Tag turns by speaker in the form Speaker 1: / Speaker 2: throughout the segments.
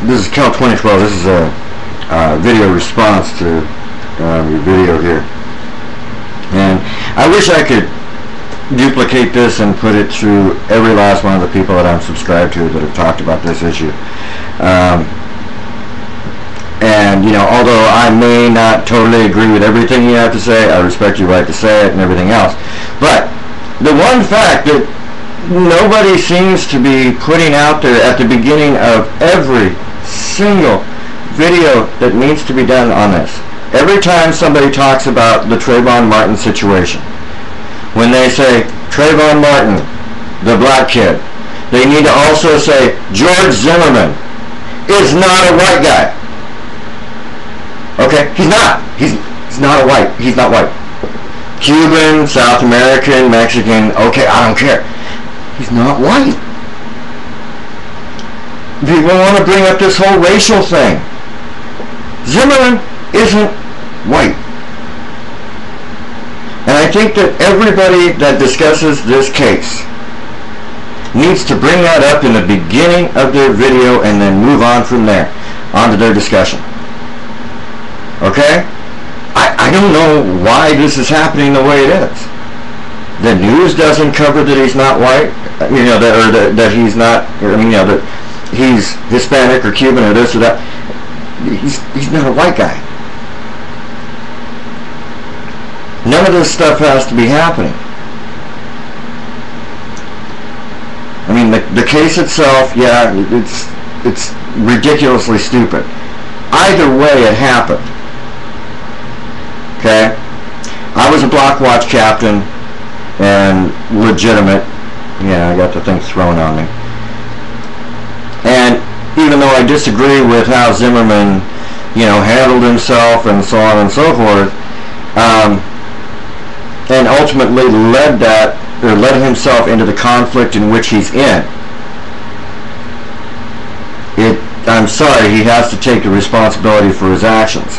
Speaker 1: This is Cal 2012. This is a video response to your video here, and I wish I could duplicate this and put it through every last one of the people that I'm subscribed to that have talked about this issue. And you know, although I may not totally agree with everything you have to say, I respect your right to say it and everything else. But the one fact that nobody seems to be putting out there at the beginning of every single video that needs to be done on this, every time somebody talks about the Trayvon Martin situation, when they say Trayvon Martin, the black kid, they need to also say George Zimmerman is not a white guy. Okay, he's not. He's not a white. He's not white. Cuban, South American, Mexican. Okay, I don't care. He's not white. People want to bring up this whole racial thing. Zimmerman isn't white. And I think that everybody that discusses this case needs to bring that up in the beginning of their video and then move on from there, onto their discussion. Okay? I don't know why this is happening the way it is. The news doesn't cover that he's not white, you know, that he's not, I mean, you know, that he's Hispanic or Cuban or this or that. He's not a white guy. None of this stuff has to be happening. I mean, the case itself, yeah, it's ridiculously stupid. Either way, it happened. Okay? I was a block watch captain and legitimate. Yeah, I got the thing thrown on me. And even though I disagree with how Zimmerman, you know, handled himself and so on and so forth, and ultimately led himself into the conflict in which he's in. I'm sorry, he has to take the responsibility for his actions.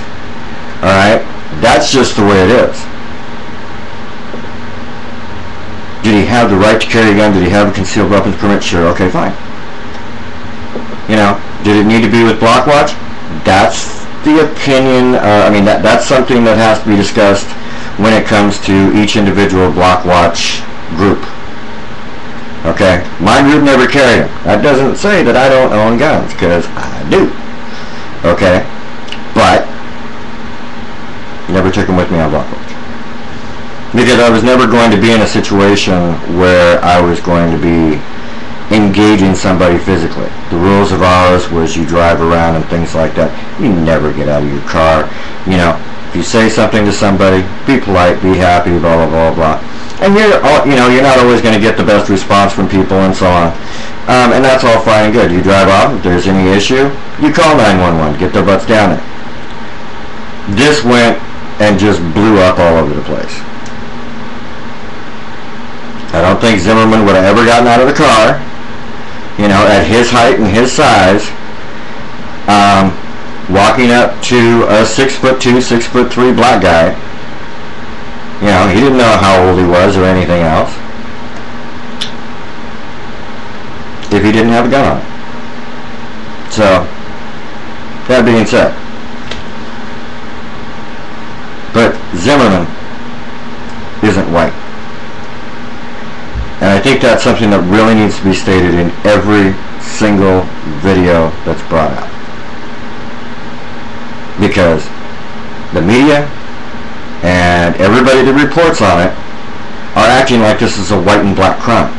Speaker 1: Alright? That's just the way it is. Did he have the right to carry a gun? Did he have a concealed weapons permit? Sure, okay, fine. You know, did it need to be with block watch? That's the opinion, I mean, that's something that has to be discussed when it comes to each individual block watch group. Okay? My group never carried them. That doesn't say that I don't own guns, because I do. Okay? But never took them with me on block watch. Because I was never going to be in a situation where I was going to be engaging somebody physically. The rules of ours was you drive around and things like that. You never get out of your car. You know, if you say something to somebody, be polite, be happy, blah, blah, blah, blah. And you're not always going to get the best response from people and so on. And that's all fine and good. You drive off. If there's any issue, you call 911. Get their butts down there. This went and just blew up all over the place. I don't think Zimmerman would have ever gotten out of the car, you know, at his height and his size, walking up to a 6'2", 6'3" black guy. You know, he didn't know how old he was or anything else, if he didn't have a gun on him. So, that being said, but Zimmerman isn't white. And I think that's something that really needs to be stated in every single video that's brought out. Because the media and everybody that reports on it are acting like this is a white and black crime.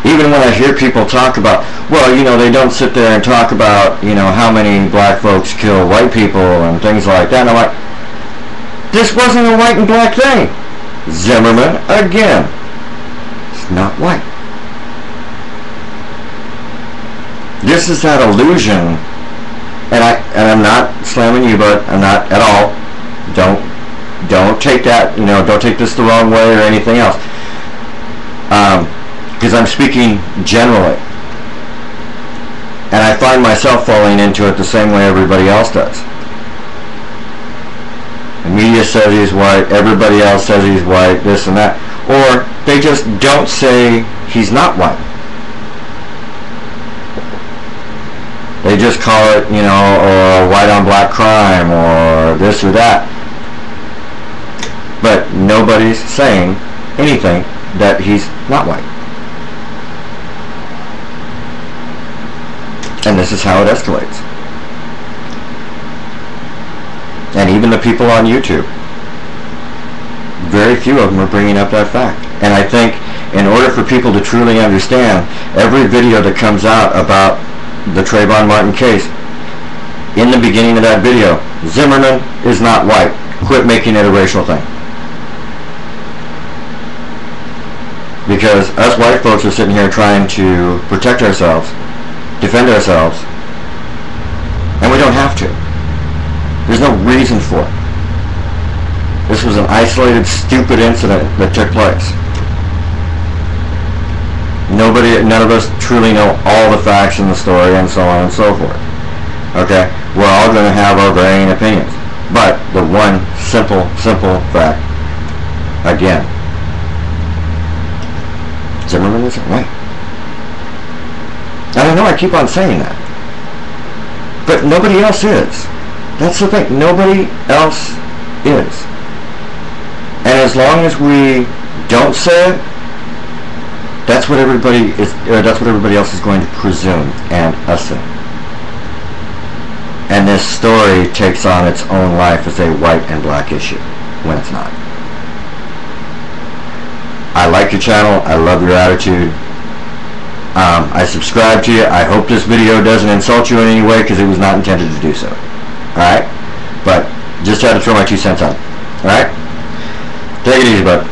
Speaker 1: Even when I hear people talk about, well, you know, they don't sit there and talk about, you know, how many black folks kill white people and things like that. And I'm like, this wasn't a white and black thing. Zimmerman, again, not white. This is that illusion, and I'm not slamming you, but I'm not at all. Don't take that, you know, don't take this the wrong way or anything else. Because I'm speaking generally, and I find myself falling into it the same way everybody else does. The media says he's white, everybody else says he's white, this and that. Or they just don't say he's not white. They just call it, you know, or white on black crime, or this or that. But nobody's saying anything that he's not white. And this is how it escalates. And even the people on YouTube, very few of them are bringing up that fact. And I think in order for people to truly understand, every video that comes out about the Trayvon Martin case, in the beginning of that video, Zimmerman is not white. Quit making it a racial thing. Because us white folks are sitting here trying to protect ourselves, defend ourselves, and we don't have to. There's no reason for it. This was an isolated, stupid incident that took place. None of us truly know all the facts in the story, and so on and so forth. Okay? We're all going to have our varying opinions. But the one simple fact, again, Zimmerman isn't white. And I know I keep on saying that. But nobody else is. That's the thing. Nobody else is. And as long as we don't say it, that's what everybody else is going to presume and assume. And this story takes on its own life as a white and black issue when it's not. I like your channel. I love your attitude. I subscribe to you. I hope this video doesn't insult you in any way, because it was not intended to do so. Alright? But just had to throw my 2 cents out. Alright? Take it easy, bud.